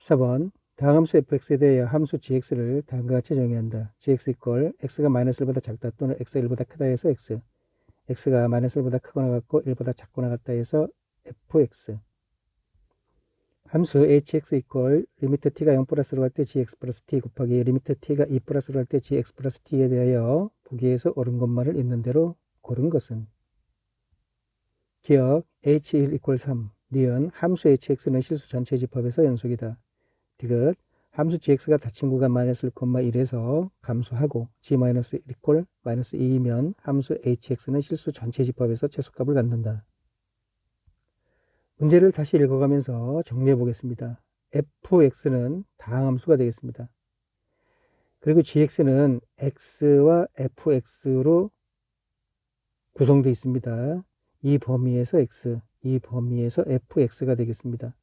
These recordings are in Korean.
14번 다함수 fx에 대하여 함수 gx를 다음과 같이 정의한다. gx 이퀄 x가 마이너스 1보다 작다 또는 x가 1보다 크다 해서 x, x가 마이너스 1보다 크거나 같고 1보다 작거나 같다 해서 fx. 함수 hx 이퀄 리미트 t가 0 플러스로 갈 때 gx 플러스 t 곱하기 리미트 t가 2 플러스로 갈 때 gx 플러스 t에 대하여 보기에서 옳은 것만을 있는 대로 고른 것은. 기억 h1 이퀄 3 니은 함수 hx는 실수 전체 집합에서 연속이다. 디귿 함수 gx가 닫힌 구간 마이너스 1,1에서 감소하고 g-1 이퀄 마이너스 2이면 함수 hx는 실수 전체 집합에서 최소값을 갖는다. 문제를 다시 읽어가면서 정리해 보겠습니다. fx는 다항함수가 되겠습니다. 그리고 gx는 x와 fx로 구성되어 있습니다. 이 범위에서 x, 이 범위에서 fx가 되겠습니다.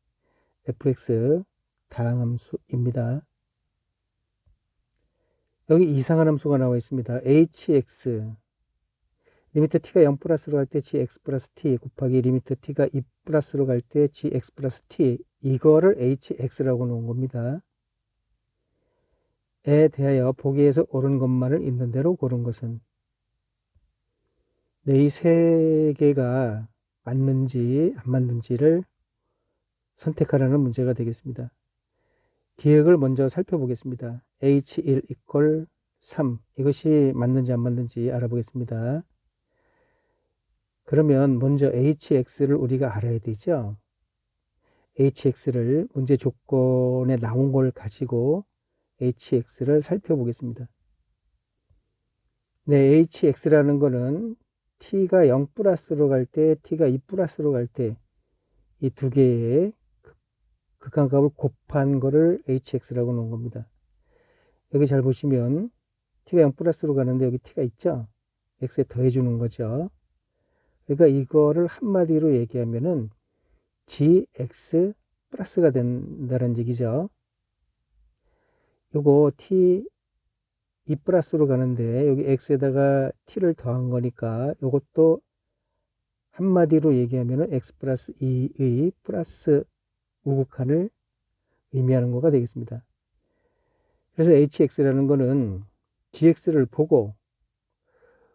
fx 다항함수입니다. 여기 이상한 함수가 나와 있습니다. hx 리미트 t가 0 플러스로 갈 때 gx 플러스 t 곱하기 리미트 t가 2 플러스로 갈 때 gx 플러스 t, 이거를 hx라고 놓은 겁니다. 에 대하여 보기에서 옳은 것만을 있는 대로 고른 것은. 네, 이 세 개가 맞는지 안 맞는지를 선택하라는 문제가 되겠습니다. 기억을 먼저 살펴보겠습니다. h1 이퀄 3, 이것이 맞는지 안 맞는지 알아보겠습니다. 그러면 먼저 hx를 우리가 알아야 되죠. hx를 문제 조건에 나온 걸 가지고 hx를 살펴보겠습니다. 네, hx라는 거는 t가 0 플러스로 갈 때, t가 2 플러스로 갈 때 이 두 개의 극한값을 곱한 거를 hx라고 놓은 겁니다. 여기 잘 보시면 t가 0 플러스로 가는데 여기 t가 있죠. x에 더해 주는 거죠. 그러니까 이거를 한마디로 얘기하면은 gx 플러스가 된다는 얘기죠. 요거 t 2 플러스로 가는데 여기 x에다가 t를 더한 거니까 요것도 한마디로 얘기하면은 x 플러스 2의 플러스 우극한을 의미하는 거가 되겠습니다. 그래서 hx라는 거는 gx를 보고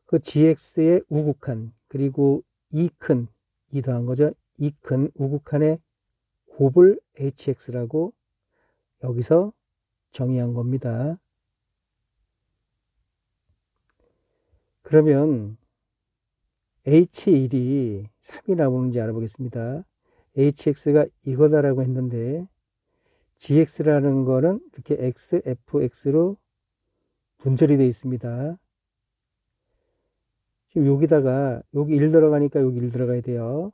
그 gx의 우극한, 그리고 이 더한 거죠. 이 큰 우극한의 곱을 hx라고 여기서 정의한 겁니다. 그러면 h1이 3이 나오는지 알아보겠습니다. hx가 이거다라고 했는데 gx라는 거는 이렇게 x, fx로 분절이 되어 있습니다. 지금 여기다가 여기 1 들어가니까 여기 1 들어가야 돼요.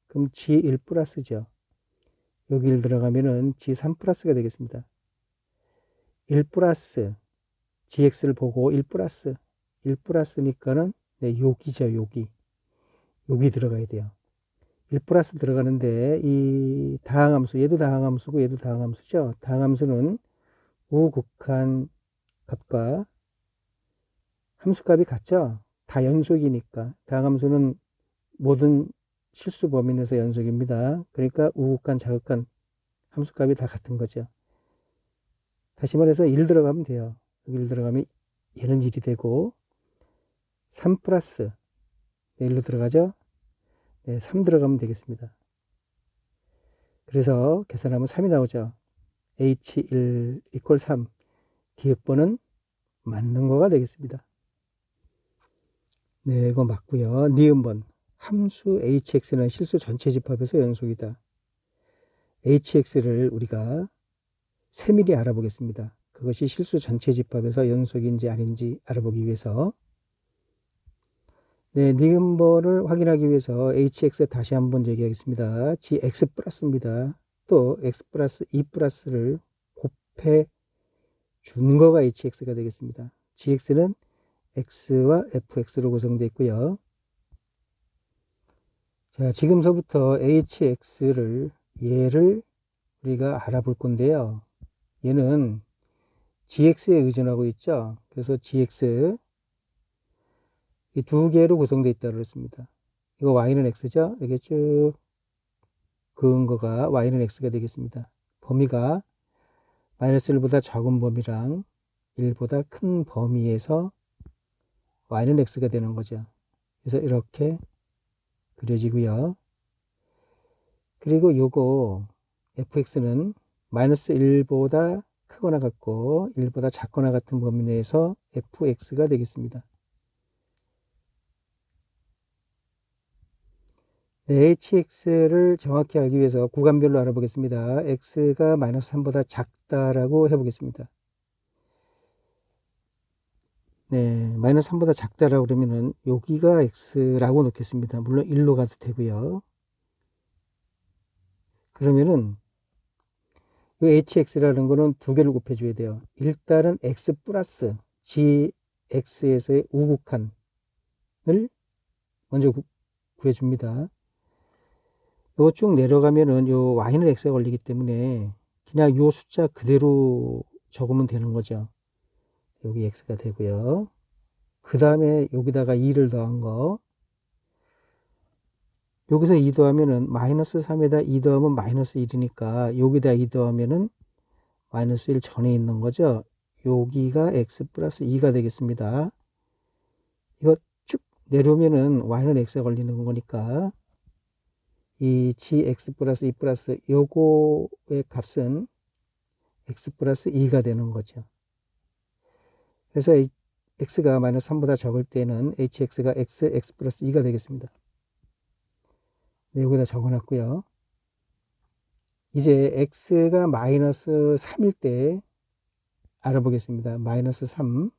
그럼 g1 플러스죠. 여기 1 들어가면은 g3 플러스가 되겠습니다. 1 플러스 gx를 보고 1 플러스니까는 네, 여기죠. 여기 들어가야 돼요. 1 플러스 들어가는데 이 다항함수, 얘도 다항함수고 얘도 다항함수죠. 다항함수는 우극한 값과 함수값이 같죠. 다 연속이니까. 다항함수는 모든 실수 범위 내에서 연속입니다. 그러니까 우극한, 자극한 함수값이 다 같은 거죠. 다시 말해서 1 들어가면 돼요. 여기 1 들어가면 얘는 1이 되고 3 플러스 네, 1로 들어가죠. 네, 3 들어가면 되겠습니다. 그래서 계산하면 3이 나오죠. h1 이퀄 3. 기억번은 맞는 거가 되겠습니다. 네, 이거 맞고요. 니은번. 함수 hx는 실수 전체 집합에서 연속이다. hx를 우리가 세밀히 알아보겠습니다. 그것이 실수 전체 집합에서 연속인지 아닌지 알아보기 위해서. 네, 니은번을 확인하기 위해서 hx 다시 한번 얘기하겠습니다. gx 플러스입니다. 또 x 플러스 2 플러스를 곱해 준 거가 hx가 되겠습니다. gx는 x와 fx로 구성되어 있고요. 자, 지금서부터 hx를 얘를 우리가 알아볼 건데요. 얘는 gx에 의존하고 있죠. 그래서 gx 이 두 개로 구성되어 있다고 그랬습니다. 이거 y는 x죠. 이게 쭉 그은 거가 y는 x가 되겠습니다. 범위가 마이너스 1보다 적은 범위랑 1보다 큰 범위에서 y는 x가 되는 거죠. 그래서 이렇게 그려지고요. 그리고 요거 fx는 마이너스 1보다 크거나 같고 1보다 작거나 같은 범위 내에서 fx가 되겠습니다. 네, hx를 정확히 알기 위해서 구간별로 알아보겠습니다. x가 마이너스 3보다 작다라고 해보겠습니다. 네, 마이너스 3보다 작다라고 그러면은 여기가 x라고 놓겠습니다. 물론 1로 가도 되고요. 그러면은 이 hx라는 거는 두 개를 곱해줘야 돼요. 일단은 x 플러스 gx에서의 우극한을 먼저 구해줍니다. 이거 쭉 내려가면은 요 y는 x가 걸리기 때문에 그냥 요 숫자 그대로 적으면 되는 거죠. 여기 x가 되고요. 그 다음에 여기다가 2를 더한 거. 여기서 2 더하면은 마이너스 3에다 2 더하면 마이너스 1이니까 여기다 2 더하면은 마이너스 1 전에 있는 거죠. 여기가 x 플러스 2가 되겠습니다. 이거 쭉 내려오면은 y는 x가 걸리는 거니까 이 gx 플러스 2 플러스 요거의 값은 x 플러스 2가 되는 거죠. 그래서 x가 마이너스 3보다 적을 때는 hx가 x 플러스 2가 되겠습니다. 네, 여기다 적어놨고요. 이제 x가 마이너스 3일 때 알아보겠습니다. 마이너스 3.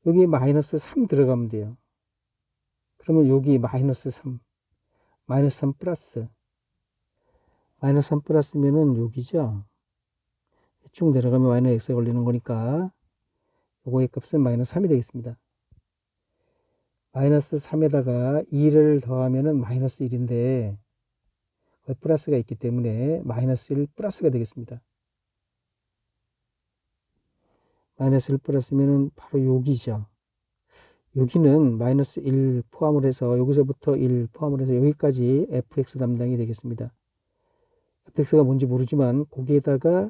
여기 마이너스 3 들어가면 돼요. 그러면 여기 마이너스 3. 마이너스 3 플러스. 마이너스 3 플러스면은 여기죠. 쭉 내려가면 y는 x에 걸리는 거니까 요거의 값은 마이너스 3이 되겠습니다. 마이너스 3에다가 2를 더하면은 마이너스 1인데 플러스가 있기 때문에 마이너스 1 플러스가 되겠습니다. 마이너스 1 플러스면은 바로 여기죠. 여기는 마이너스 1 포함을 해서 여기서부터 1 포함을 해서 여기까지 fx 담당이 되겠습니다. fx가 뭔지 모르지만 거기에다가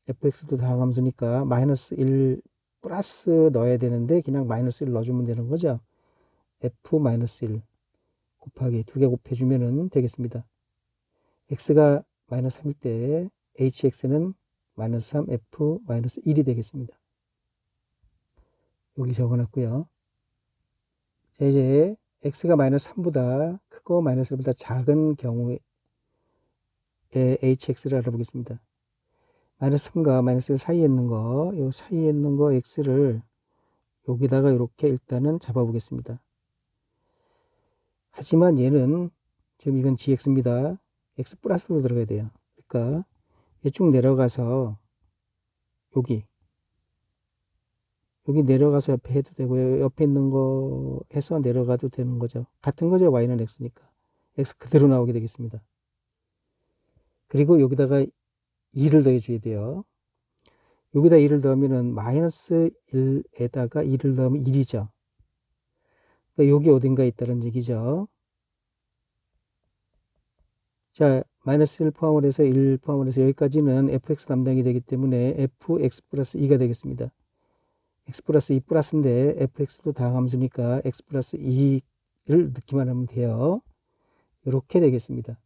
fx도 다항함수니까 마이너스 1 플러스 넣어야 되는데 그냥 마이너스 1 넣어주면 되는 거죠. f 마이너스 1 곱하기 2개 곱해주면 되겠습니다. x가 마이너스 3일 때 hx는 마이너스 3 f 마이너스 1이 되겠습니다. 여기 적어놨고요. 자, 이제 x가 마이너스 3보다 크고 마이너스 1보다 작은 경우에 hx를 알아보겠습니다. 마이너스 3과 마이너스 1 사이에 있는 거, 요 사이에 있는 거 x를 여기다가 이렇게 일단은 잡아보겠습니다. 하지만 얘는 지금 이건 gx입니다. x 플러스로 들어가야 돼요. 그러니까 쭉 내려가서 여기 내려가서 옆에 해도 되고요. 옆에 있는 거 해서 내려가도 되는 거죠. 같은 거죠. y는 x니까. x 그대로 나오게 되겠습니다. 그리고 여기다가 2를 더해줘야 돼요. 여기다 2를 더하면은 마이너스 1에다가 2를 더하면 1이죠. 그러니까 여기 어딘가에 있다는 얘기죠. 자, 마이너스 1 포함을 해서 1 포함을 해서 여기까지는 fx 담당이 되기 때문에 fx 플러스 2가 되겠습니다. x 플러스 2 플러스인데 fx도 다항함수니까 x 플러스 2를 넣기만 하면 돼요. 이렇게 되겠습니다.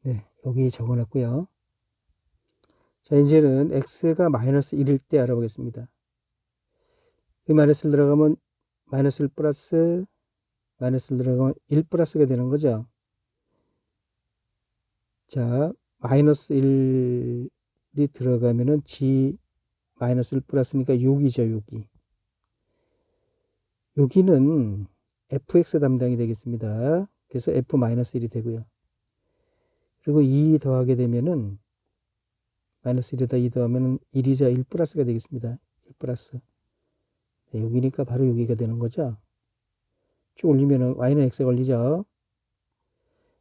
네, 여기 적어놨고요. 자, 이제는 x가 마이너스 1일 때 알아보겠습니다. 이 마이너스를 들어가면 마이너스 1 플러스 마이너스를 들어가면 1 플러스가 되는 거죠. 자, 마이너스 1이 들어가면은 g 마이너스 1 플러스니까 여기죠, 여기. 여기는 fx 담당이 되겠습니다. 그래서 f 마이너스 1이 되고요. 그리고 2 더하게 되면은 마이너스 1에다 2 더하면은 1이자 1 플러스가 되겠습니다. 1 플러스. 네, 여기니까 바로 여기가 되는 거죠. 쭉 올리면은 y는 x에 걸리죠.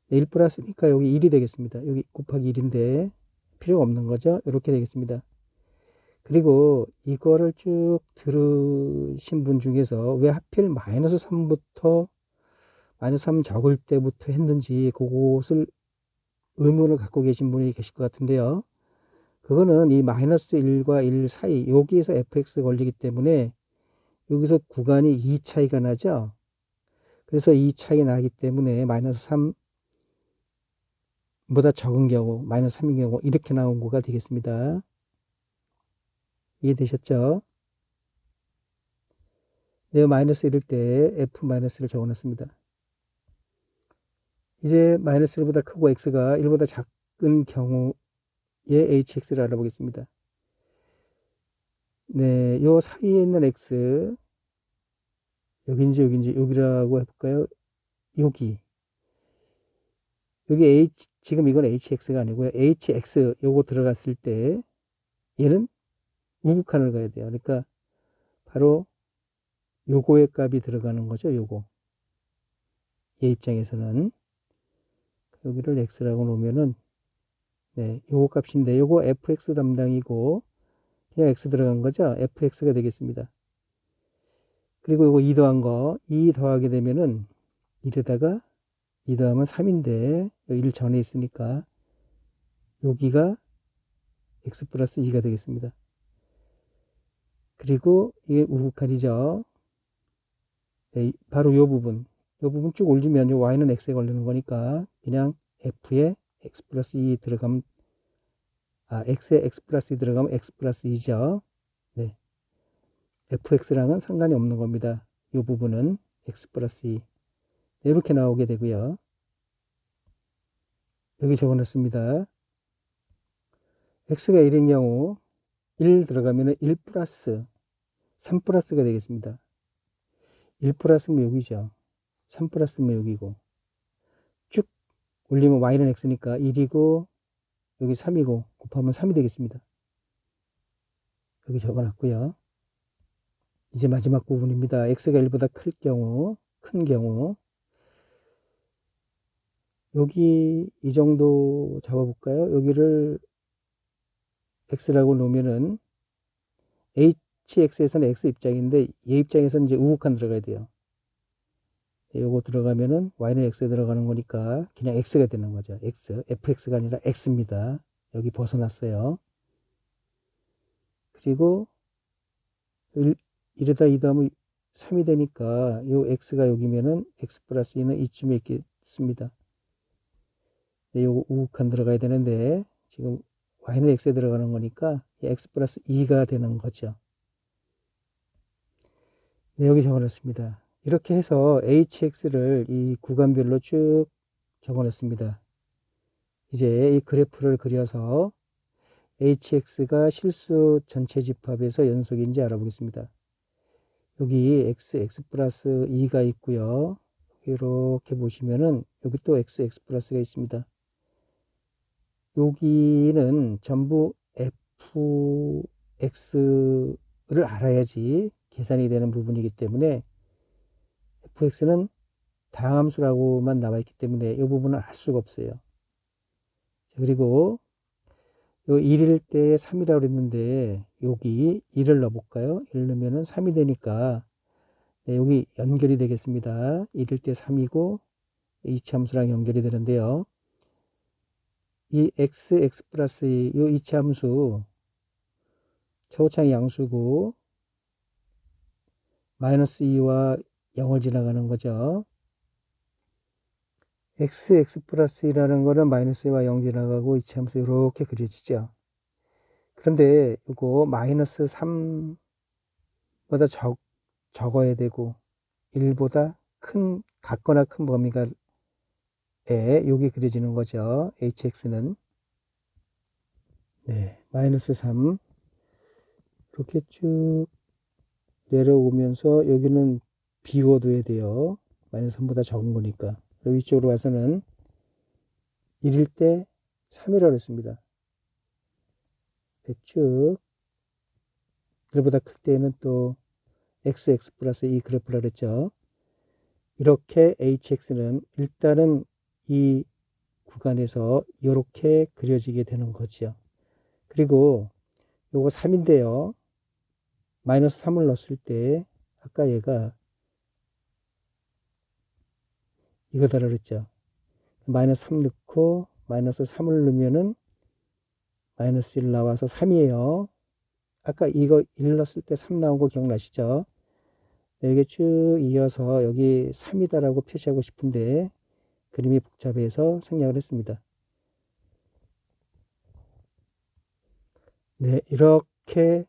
네, 1 플러스니까 여기 1이 되겠습니다. 여기 곱하기 1인데 필요가 없는 거죠. 이렇게 되겠습니다. 그리고 이거를 쭉 들으신 분 중에서 왜 하필 마이너스 3부터 마이너스 3 적을 때부터 했는지 그것을 의문을 갖고 계신 분이 계실 것 같은데요. 그거는 이 마이너스 1과 1 사이 여기에서 fx 걸리기 때문에 여기서 구간이 2 차이가 나죠. 그래서 2 차이 나기 때문에 마이너스 3보다 적은 경우 마이너스 3인 경우 이렇게 나온 거가 되겠습니다. 이해되셨죠? 네, 마이너스 1일 때 f 마이너스를 적어놨습니다. 이제 마이너스 1보다 크고 x가 1보다 작은 경우에 hx를 알아보겠습니다. 네, 요 사이에 있는 x 여긴지 여기라고 해볼까요? 여기 지금 이건 hx가 아니고요. hx 요거 들어갔을 때 얘는 우극한을 가야 돼요. 그러니까 바로 요거의 값이 들어가는 거죠. 요거 얘 입장에서는 여기를 x라고 놓으면은 네, 요거 값인데 요거 fx 담당이고 그냥 x 들어간 거죠. fx가 되겠습니다. 그리고 요거 2 더한 거 2 더하게 되면은 이래다가 2 더하면 3인데 1 전에 있으니까 여기가 x 플러스 2가 되겠습니다. 그리고 이게 우극한이죠. 네, 바로 요 부분 쭉 올리면 요 y는 x에 걸리는 거니까 그냥 f에 x 플러스 2 들어가면 x에 x 플러스 2 들어가면 x 플러스 2죠. 네, fx랑은 상관이 없는 겁니다. 요 부분은 x 플러스 2 네, 이렇게 나오게 되고요. 여기 적어놨습니다. x가 1인 경우 1 들어가면 1 플러스 3 플러스가 되겠습니다. 1 플러스면 여기죠. 3 플러스면 여기고 쭉 올리면 y는 x니까 1이고 여기 3이고 곱하면 3이 되겠습니다. 여기 적어놨고요. 이제 마지막 부분입니다. x가 1보다 큰 경우 여기 이 정도 잡아볼까요? 여기를 x라고 놓으면은 hx에서는 x 입장인데 얘 입장에서는 이제 우극한 들어가야 돼요. 요거 들어가면은 y는 x에 들어가는 거니까 그냥 x가 되는 거죠. fx가 아니라 x입니다. 여기 벗어났어요. 그리고 이러다 2 더하면 3이 되니까 요 x가 여기면은 x 플러스 2는 이쯤에 있겠습니다. 네, 요거 우극한 들어가야 되는데 지금 y는 x에 들어가는 거니까 x 플러스 2가 되는 거죠. 네, 여기 적어놨습니다. 이렇게 해서 hx를 이 구간별로 쭉 적어놨습니다. 이제 이 그래프를 그려서 hx가 실수 전체 집합에서 연속인지 알아보겠습니다. 여기 x 플러스 2가 있고요. 이렇게 보시면은 여기 또 x 플러스가 있습니다. 여기는 전부 fx를 알아야지 계산이 되는 부분이기 때문에 fx는 다함수라고만 나와 있기 때문에 이 부분은 알 수가 없어요. 그리고 요 1일 때 3이라고 그랬는데 여기 1을 넣어볼까요? 1 넣으면 3이 되니까 네, 여기 연결이 되겠습니다. 1일 때 3이고 이차함수랑 연결이 되는데요. 이 x 플러스 이 이차함수 최고차항 양수고 마이너스 2와 0을 지나가는 거죠. x 플러스 2라는 거는 마이너스 2와 0 지나가고 이차함수 이렇게 그려지죠. 그런데 이거 마이너스 3보다 적어야 되고 1보다 같거나 큰 범위가 여기 그려지는 거죠. hx는 네, 마이너스 3 이렇게 쭉 내려오면서 여기는 비워둬야 돼요. 마이너스 3보다 적은 거니까. 그리고 이쪽으로 와서는 1일 때 3이라고 했습니다. 네, 쭉 1보다 클 때는 또 x 플러스 2 그래프라고 그랬죠. 이렇게 hx는 일단은 이 구간에서 이렇게 그려지게 되는 거죠. 그리고 요거 3인데요. 마이너스 3을 넣었을 때 아까 얘가 이거다라 그랬죠. 마이너스 3 넣고 마이너스 3을 넣으면은 마이너스 1 나와서 3이에요. 아까 이거 1 넣었을 때 3 나온 거 기억나시죠? 네, 이렇게 쭉 이어서 여기 3이다라고 표시하고 싶은데 그림이 복잡해서 생략을 했습니다. 네, 이렇게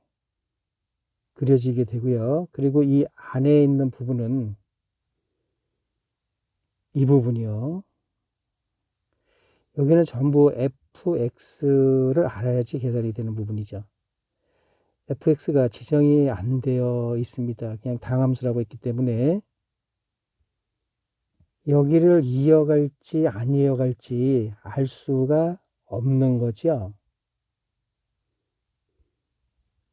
그려지게 되고요. 그리고 이 안에 있는 부분은 이 부분이요. 여기는 전부 fx를 알아야지 계산이 되는 부분이죠. fx가 지정이 안 되어 있습니다. 그냥 당함수라고 했기 때문에 여기를 이어갈지 안 이어갈지 알 수가 없는 거죠.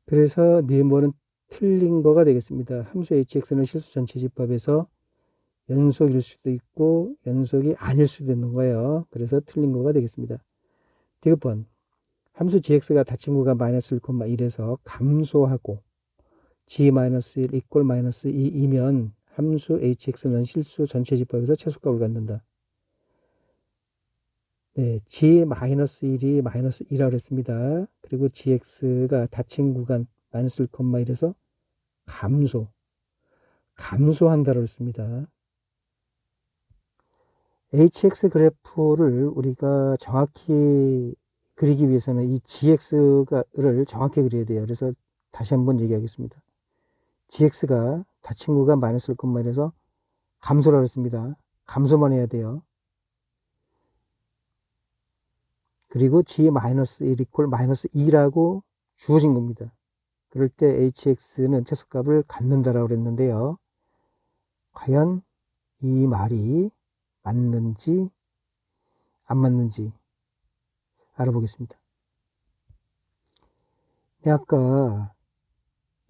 그래서 네모는 틀린 거가 되겠습니다. 함수 hx는 실수 전체집합에서 연속일 수도 있고 연속이 아닐 수도 있는 거예요. 그래서 틀린 거가 되겠습니다. 디귿번 함수 gx가 닫힌 구간 마이너스 1,1에서 감소하고 g-1 이꼴 마이너스 2이면 함수 hx는 실수 전체집합에서 최소값을 갖는다. 네, g-1이 마이너스 2라고 했습니다. 그리고 gx가 닫힌 구간 마이너스 1,1에서 감소한다고 했습니다. hx 그래프를 우리가 정확히 그리기 위해서는 이 gx를 정확히 그려야 돼요. 그래서 다시 한번 얘기하겠습니다. gx가 닫힌 구간 마이너스 1,1에서 감소라고 했습니다. 감소만 해야 돼요. 그리고 g-1 이퀄 마이너스 2라고 주어진 겁니다. 그럴 때 hx는 최소값을 갖는다라고 그랬는데요. 과연 이 말이 맞는지 안 맞는지 알아보겠습니다. 네, 아까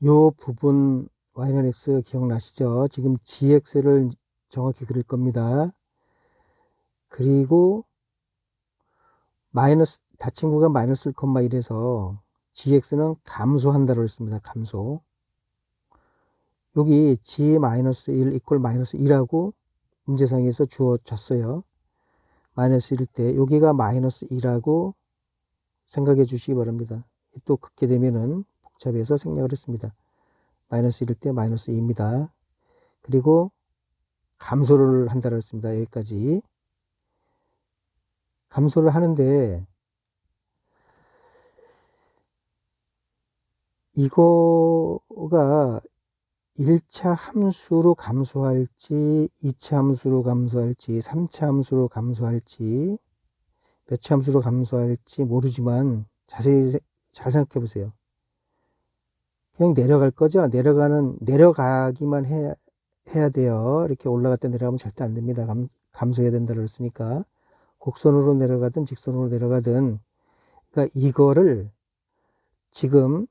요 부분 y는 x 기억나시죠? 지금 gx를 정확히 그릴 겁니다. 그리고 마이너스 닫힌 구간 마이너스 1,1에서 gx는 감소한다고 했습니다. 감소. 여기 g-1 이퀄 마이너스 2라고 문제상에서 주어졌어요. 마이너스 1일 때 여기가 마이너스 2라고 생각해 주시기 바랍니다. 또 그렇게 되면은 복잡해서 생략을 했습니다. 마이너스 1일 때 마이너스 2입니다. 그리고 감소를 한다고 했습니다. 여기까지. 감소를 하는데 이거가 1차 함수로 감소할지 2차 함수로 감소할지 3차 함수로 감소할지 몇 차 함수로 감소할지 모르지만 자세히 잘 생각해 보세요. 그냥 내려갈 거죠. 내려가기만 해야 돼요. 이렇게 올라갔다 내려가면 절대 안 됩니다. 감소해야 된다고 그랬으니까 곡선으로 내려가든 직선으로 내려가든, 그러니까 이거를 지금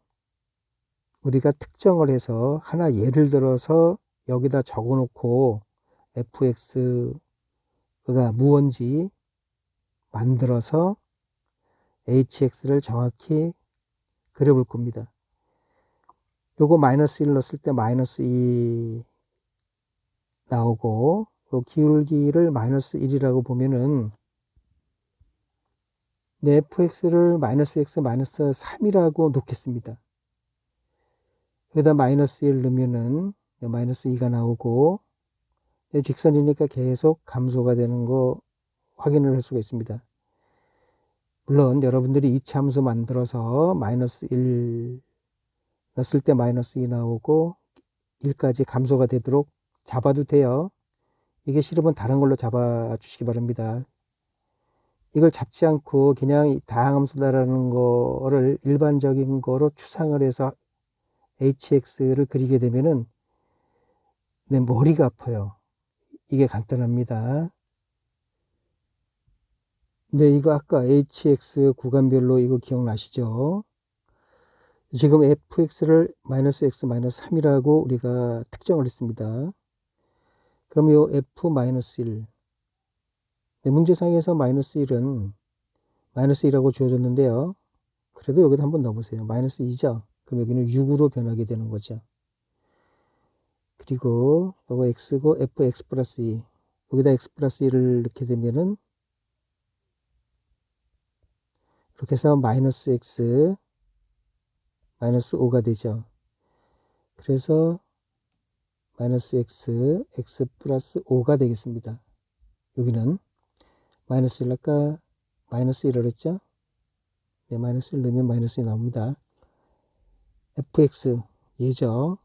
우리가 특정을 해서 하나 예를 들어서 여기다 적어 놓고 fx가 무언지 만들어서 hx를 정확히 그려볼 겁니다. 요거 마이너스 1 넣었을 때 마이너스 2 나오고, 요 기울기를 마이너스 1이라고 보면은 내 fx를 마이너스 x 마이너스 3이라고 놓겠습니다. 여기다 마이너스 1 넣으면은 마이너스 2가 나오고, 직선이니까 계속 감소가 되는 거 확인을 할 수가 있습니다. 물론 여러분들이 2차 함수 만들어서 마이너스 1 넣었을 때 마이너스 2 나오고 1까지 감소가 되도록 잡아도 돼요. 이게 싫으면 다른 걸로 잡아 주시기 바랍니다. 이걸 잡지 않고 그냥 다항함수다라는 거를 일반적인 거로 추상을 해서 hx를 그리게 되면은 내 머리가 아파요. 이게 간단합니다. 근데 이거 아까 hx 구간별로 이거 기억나시죠? 지금 fx를 마이너스 x 마이너스 3이라고 우리가 특정을 했습니다. 그럼 요 f 마이너스 1, 문제상에서 마이너스 1은 마이너스 2라고 주어졌는데요. 그래도 여기다 한번 넣어보세요. 마이너스 2죠? 그럼 여기는 6으로 변하게 되는 거죠. 그리고 요거 x고 fx 플러스 2, 여기다 x 플러스 1을 넣게 되면은 이렇게 해서 마이너스 x 마이너스 5가 되죠. 그래서 마이너스 x 플러스 5가 되겠습니다. 여기는 마이너스 1 아까 마이너스 1을 했죠. 네, 마이너스 1 넣으면 마이너스 1 나옵니다. fx 얘죠.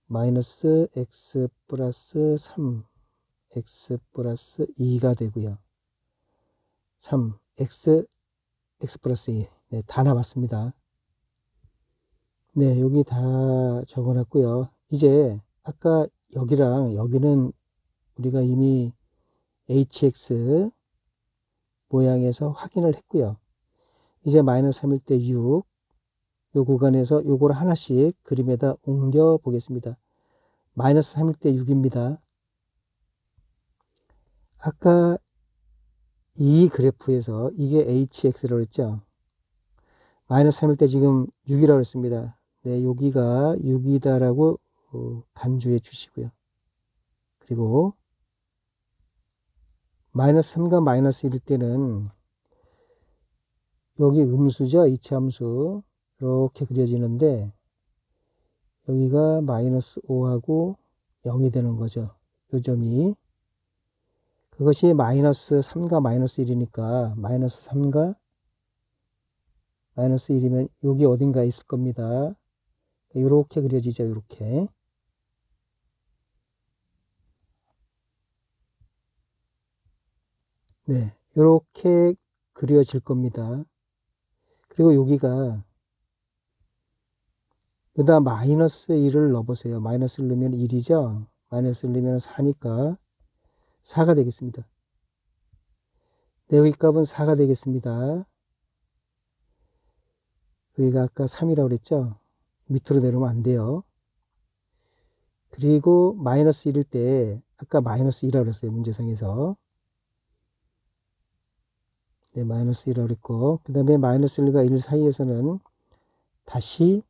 마이너스 x 플러스 3 x 플러스 2가 되고요. 3 x 플러스 2 네, 다 나왔습니다. 네, 여기 다 적어놨고요. 이제 아까 여기랑 여기는 우리가 이미 hx 모양에서 확인을 했고요. 이제 마이너스 3일 때 6, 요 구간에서 요걸 하나씩 그림에다 옮겨 보겠습니다. 마이너스 3일 때 6입니다. 아까 이 그래프에서 이게 hx라고 했죠. 마이너스 3일 때 지금 6이라고 했습니다. 네, 여기가 6이다라고 간주해 주시고요. 그리고 마이너스 3과 마이너스 1일 때는 여기 음수죠. 이차함수 이렇게 그려지는데 여기가 마이너스 5하고 0이 되는 거죠. 요 점이. 그것이 마이너스 3과 마이너스 1이니까 마이너스 3과 마이너스 1이면 여기 어딘가에 있을 겁니다. 이렇게 그려지죠. 이렇게. 네, 이렇게 그려질 겁니다. 그리고 여기가 여기다 마이너스 1을 넣어보세요. 마이너스 1 넣으면 1이죠. 마이너스 1 넣으면 4니까 4가 되겠습니다. 네, 여기 값은 4가 되겠습니다. 여기가 아까 3이라고 그랬죠. 밑으로 내려오면 안 돼요. 그리고 마이너스 1일 때 아까 마이너스 2라고 그랬어요. 문제상에서. 네, 마이너스 1이라고 그랬고 그 다음에 마이너스 1과 1 사이에서는 다시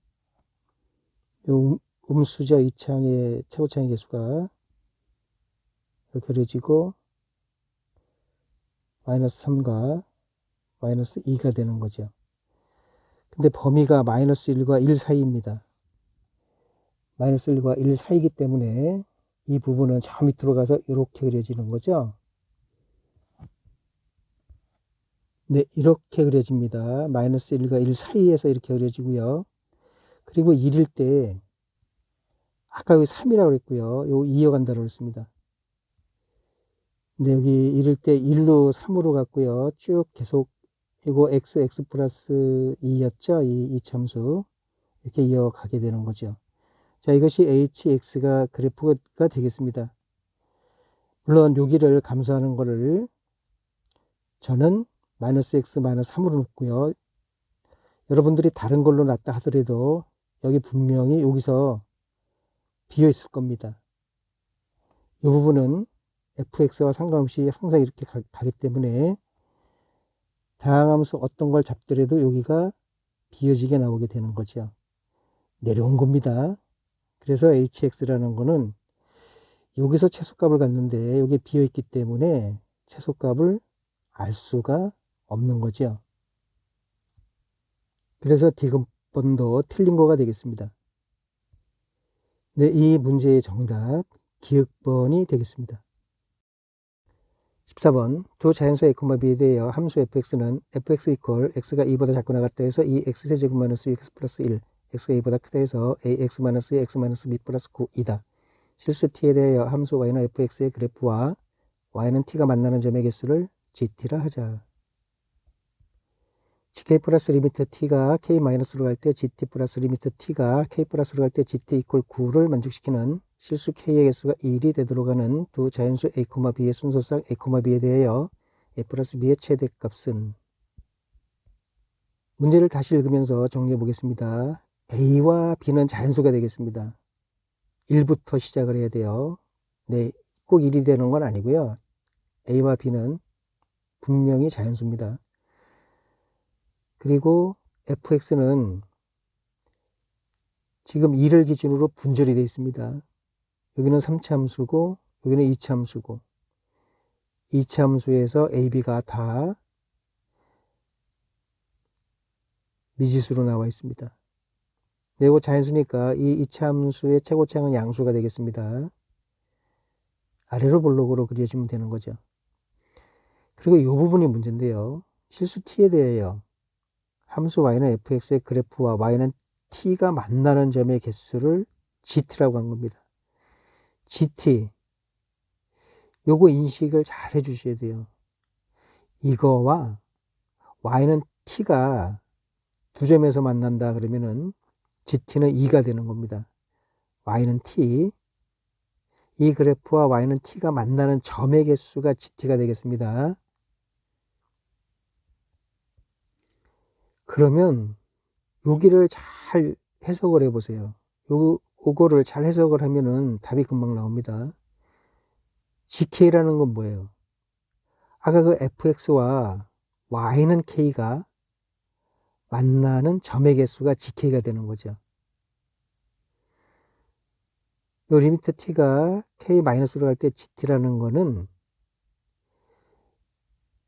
음수죠. 이 창의 최고창의 개수가 이렇게 그려지고 마이너스 3과 마이너스 2가 되는 거죠. 근데 범위가 마이너스 1과 1 사이입니다. 마이너스 1과 1 사이이기 때문에 이 부분은 저 밑으로 가서 이렇게 그려지는 거죠. 네, 이렇게 그려집니다. 마이너스 1과 1 사이에서 이렇게 그려지고요. 그리고 1일 때 아까 여기 3이라고 그랬고요. 요 이어간다고 그랬습니다. 근데 여기 1일 때 1로 3으로 갔고요. 쭉 계속 이거 x 플러스 2였죠. 이 참수. 이렇게 이어가게 되는 거죠. 자, 이것이 hx가 그래프가 되겠습니다. 물론 여기를 감소하는 거를 저는 마이너스 x 마이너스 3으로 놓고요. 여러분들이 다른 걸로 놨다 하더라도 여기 분명히 여기서 비어 있을 겁니다. 이 부분은 fx와 상관없이 항상 이렇게 가기 때문에 다항함수 어떤 걸 잡더라도 여기가 비어지게 나오게 되는 거죠. 내려온 겁니다. 그래서 hx라는 거는 여기서 최소값을 갖는데 여기 비어 있기 때문에 최소값을 알 수가 없는 거죠. 그래서 디귿번도 틀린 거가 되겠습니다. 네, 이 문제의 정답 기역번이 되겠습니다. 14번 두 자연수 a, b에 대하여 함수 fx는 fx 이퀄 x가 2보다 작고 나갔다 해서 2x제곱 마이너스 6x 플러스 1 x가 2보다 크다 해서 ax 마이너스 x 마이너스 b 플러스 9이다. 실수 t에 대하여 함수 y는 fx의 그래프와 y는 t가 만나는 점의 개수를 gt라 하자. gk 플러스 리미트 t가 k 마이너스로 갈 때 gt 플러스 리미트 t가 k 플러스로 갈 때 gt 이퀄 9를 만족시키는 실수 k의 개수가 1이 되도록 하는 두 자연수 a, b의 순서상 a, b에 대하여 a 플러스 b의 최대값은. 문제를 다시 읽으면서 정리해 보겠습니다. a와 b는 자연수가 되겠습니다. 1부터 시작을 해야 돼요. 네, 꼭 1이 되는 건 아니고요. a와 b는 분명히 자연수입니다. 그리고 fx는 지금 2를 기준으로 분절이 되어 있습니다. 여기는 3차 함수고 여기는 2차 함수고 2차 함수에서 a, b가 다 미지수로 나와 있습니다. 네, 이거 자연수니까 이 이차함수의 최고차항은 양수가 되겠습니다. 아래로 볼록으로 그려주면 되는 거죠. 그리고 이 부분이 문제인데요. 실수 t에 대하여 함수 y는 fx의 그래프와 y는 t가 만나는 점의 개수를 gt라고 한 겁니다. gt, 요거 인식을 잘 해주셔야 돼요. 이거와 y는 t가 두 점에서 만난다 그러면은 gt는 2가 되는 겁니다. y는 t, 이 그래프와 y는 t가 만나는 점의 개수가 gt가 되겠습니다. 그러면 여기를 잘 해석을 해보세요. 요거를 잘 해석을 하면은 답이 금방 나옵니다. gk라는 건 뭐예요? 아까 그 fx와 y는 k가 만나는 점의 개수가 gk가 되는 거죠. 요 리미트 t가 k-로 갈 때 gt라는 거는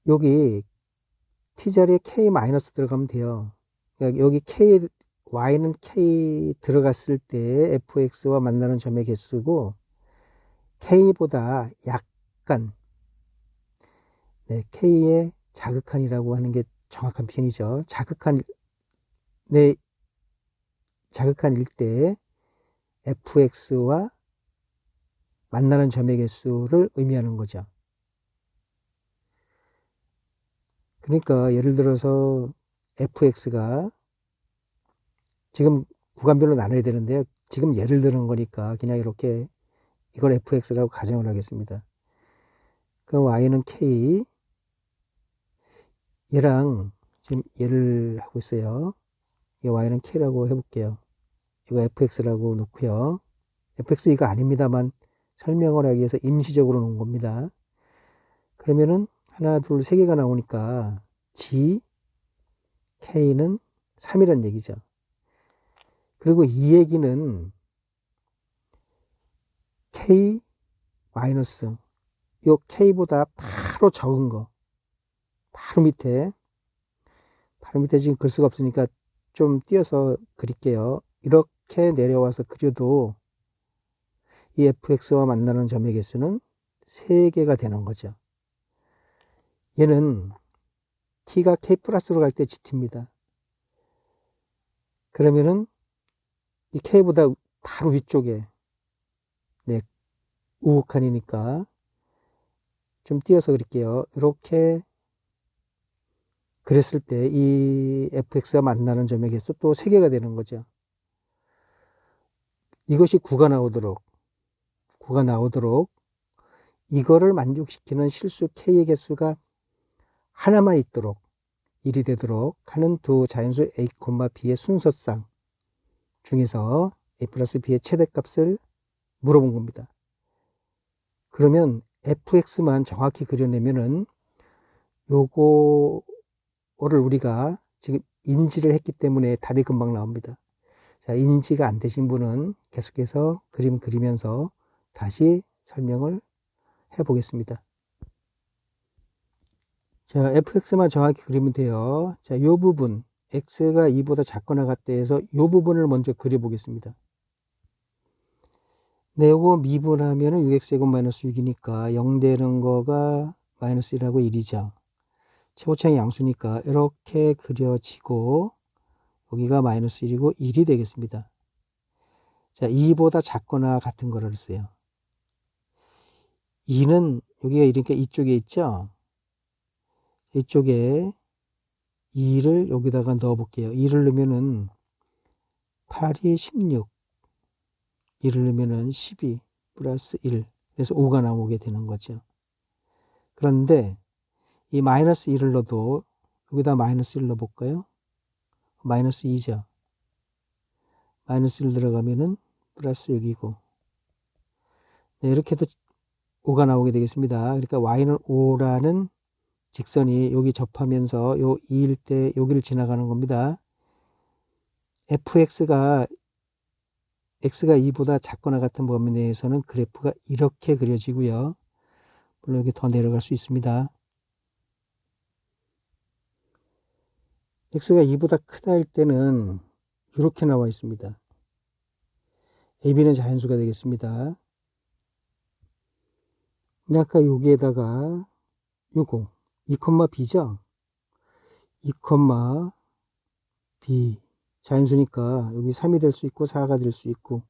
여기 t자리에 k- 들어가면 돼요. 그러니까 여기 y는 k 들어갔을 때 fx와 만나는 점의 개수고 k보다 약간 네, k의 자극한이라고 하는 게 정확한 표현이죠. 자극한일 때 fx와 만나는 점의 개수를 의미하는 거죠. 그러니까 예를 들어서 fx가 지금 구간별로 나눠야 되는데요. 지금 예를 드는 거니까 그냥 이렇게 이걸 fx라고 가정을 하겠습니다. 그럼 y는 k, 얘랑 지금 예를 하고 있어요. 이 y는 k라고 해볼게요. 이거 fx라고 놓고요. fx 이거 아닙니다만 설명을 하기 위해서 임시적으로 놓은 겁니다. 그러면은 하나, 둘, 세 개가 나오니까 g, k는 3이란 얘기죠. 그리고 이 얘기는 k 마이너스 요 k보다 바로 적은 거 바로 밑에 지금 글 수가 없으니까 좀 띄어서 그릴게요. 이렇게 내려와서 그려도 이 fx와 만나는 점의 개수는 3개가 되는 거죠. 얘는 t가 k 플러스로 갈 때 gt입니다. 그러면은 이 k보다 바로 위쪽에 네, 우극한이니까 좀 띄어서 그릴게요. 이렇게 그랬을 때 이 fx가 만나는 점의 개수 또 3개가 되는 거죠. 이것이 9가 나오도록 이거를 만족시키는 실수 k의 개수가 하나만 있도록 1이 되도록 하는 두 자연수 a, b의 순서상 중에서 a 플러스 b의 최대값을 물어본 겁니다. 그러면 fx만 정확히 그려내면은 요거를 우리가 지금 인지를 했기 때문에 답이 금방 나옵니다. 자, 인지가 안 되신 분은 계속해서 그림 그리면서 다시 설명을 해 보겠습니다. 자, fx만 정확히 그리면 돼요. 자, 요 부분 x가 2보다 작거나 같다 해서 요 부분을 먼저 그려 보겠습니다. 네, 요거 미분하면은 6x제곱 마이너스 6이니까 0 되는 거가 마이너스 1하고 1이죠. 최고차항이 양수니까 이렇게 그려지고 여기가 마이너스 1이고 1이 되겠습니다. 자, 2보다 작거나 같은 거를 써요. 2는 여기가 이렇게 이쪽에 있죠. 이쪽에 2를 여기다가 넣어 볼게요. 2를 넣으면은 8이 16, 2를 넣으면은 12 플러스 1, 그래서 5가 나오게 되는 거죠. 그런데 이 마이너스 1을 넣어도 여기다 마이너스 1 넣어 볼까요? 마이너스 2죠. 마이너스 1 들어가면은 플러스 6이고, 네, 이렇게 해도 5가 나오게 되겠습니다. 그러니까 y는 5라는 직선이 여기 접하면서 요 2일 때 여기를 지나가는 겁니다. fx가 x가 2보다 작거나 같은 범위 내에서는 그래프가 이렇게 그려지고요. 물론 여기 더 내려갈 수 있습니다. x가 2보다 크다 할 때는 이렇게 나와 있습니다. ab는 자연수가 되겠습니다. 근데 아까 여기에다가 요거 2,b죠? 2,b 자연수니까 여기 3이 될 수 있고 4가 될 수 있고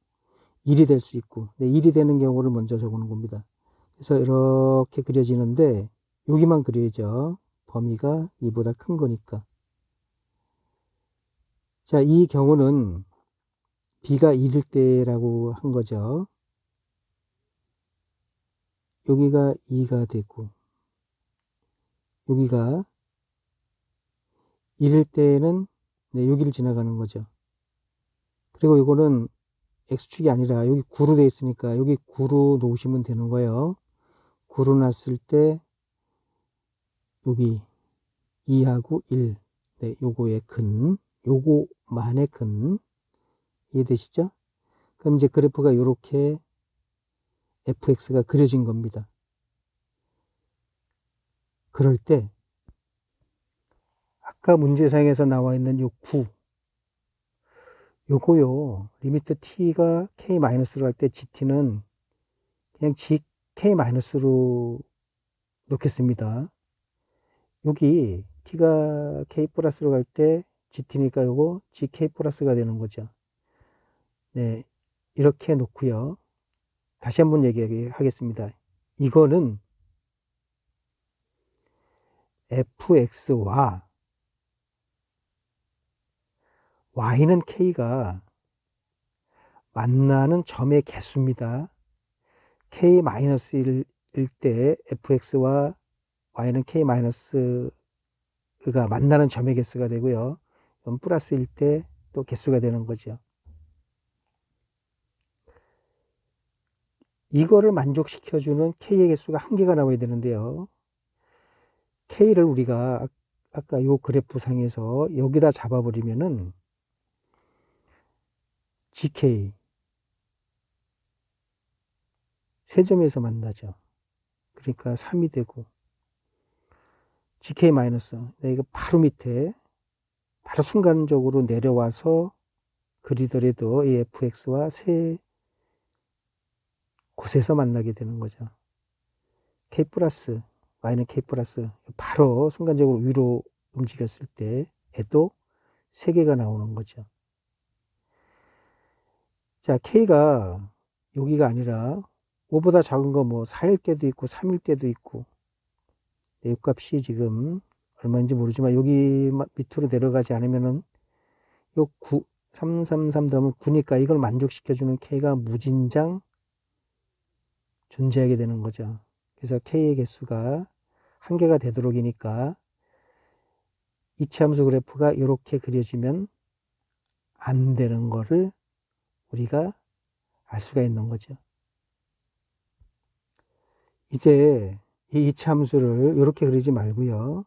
1이 될 수 있고 1이 되는 경우를 먼저 적어놓은 겁니다. 그래서 이렇게 그려지는데 여기만 그려야죠. 범위가 2보다 큰 거니까. 자, 이 경우는 b가 1일 때라고 한 거죠. 여기가 2가 되고 여기가 1일 때는 여기를 지나가는 거죠. 그리고 이거는 x축이 아니라 여기 9로 되어 있으니까 여기 9로 놓으시면 되는 거예요. 9로 놨을 때 여기 2하고 1 요거의 근 요거만의 근 이해되시죠? 그럼 이제 그래프가 이렇게 fx가 그려진 겁니다. 그럴 때 아까 문제상에서 나와 있는 요 9 요거요 리미트 t가 k-로 할 때 gt는 그냥 gk-로 놓겠습니다. 여기 t가 k 플러스로 갈 때 gt니까 요거 gk 플러스가 되는 거죠. 네, 이렇게 놓고요. 다시 한번 얘기하겠습니다. 이거는 fx와 y는 k가 만나는 점의 개수입니다. k-1일 때 fx와 y는 k-가 만나는 점의 개수가 되고요. 플러스일 때 또 개수가 되는 거죠. 이거를 만족시켜주는 k의 개수가 한 개가 나와야 되는데요. k를 우리가 아까 요 그래프 상에서 여기다 잡아버리면은 gk 세 점에서 만나죠. 그러니까 3이 되고 gk 마이너스 이거 바로 밑에 바로 순간적으로 내려와서 그리더라도 이 fx와 세 곳에서 만나게 되는 거죠. k 플러스 y는 k 플러스 바로 순간적으로 위로 움직였을 때에도 세 개가 나오는 거죠. 자, k가 여기가 아니라 5보다 작은 거 뭐 4일 때도 있고 3일 때도 있고 이 값이 지금 얼마인지 모르지만 여기 밑으로 내려가지 않으면은 요 9, 333 더하면 9니까 이걸 만족시켜주는 k가 무진장 존재하게 되는 거죠. 그래서 k의 개수가 한 개가 되도록이니까 이차함수 그래프가 이렇게 그려지면 안 되는 거를 우리가 알 수가 있는 거죠. 이제 이 이차함수를 이렇게 그리지 말고요.